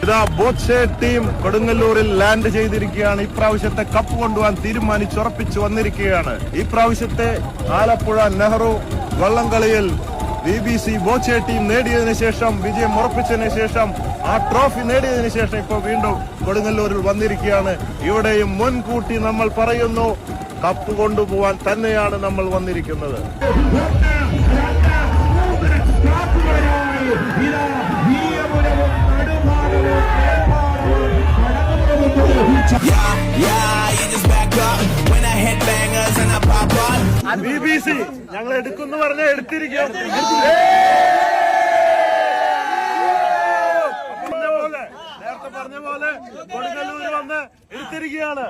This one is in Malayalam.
ഇതാ ബോച്ചെ ടീം കൊടുങ്ങല്ലൂരിൽ ലാൻഡ് ചെയ്തിരിക്കുകയാണ്. ഇപ്രാവശ്യത്തെ കപ്പ് കൊണ്ടുപോകാൻ തീരുമാനിച്ചുറപ്പിച്ചു വന്നിരിക്കുകയാണ്. ഇപ്രാവശ്യത്തെ ആലപ്പുഴ നെഹ്റു വള്ളംകളിയിൽ BBC ബോച്ചെ ടീം നേടിയതിനു ശേഷം, വിജയം ഉറപ്പിച്ചതിന് ശേഷം, ആ ട്രോഫി നേടിയതിനു ശേഷം ഇപ്പോൾ വീണ്ടും കൊടുങ്ങല്ലൂരിൽ വന്നിരിക്കുകയാണ്. ഇവിടെയും മുൻകൂട്ടി നമ്മൾ പറയുന്നു, കപ്പ് കൊണ്ടുപോകാൻ തന്നെയാണ് നമ്മൾ വന്നിരിക്കുന്നത്. BBC ഞങ്ങൾ എടുക്കുന്നു പറഞ്ഞാൽ എടുത്തിരിക്കും. നേരത്തെ പറഞ്ഞ പോലെ കൊടുങ്ങല്ലൂര് വന്ന് എടുത്തിരിക്കുകയാണ്.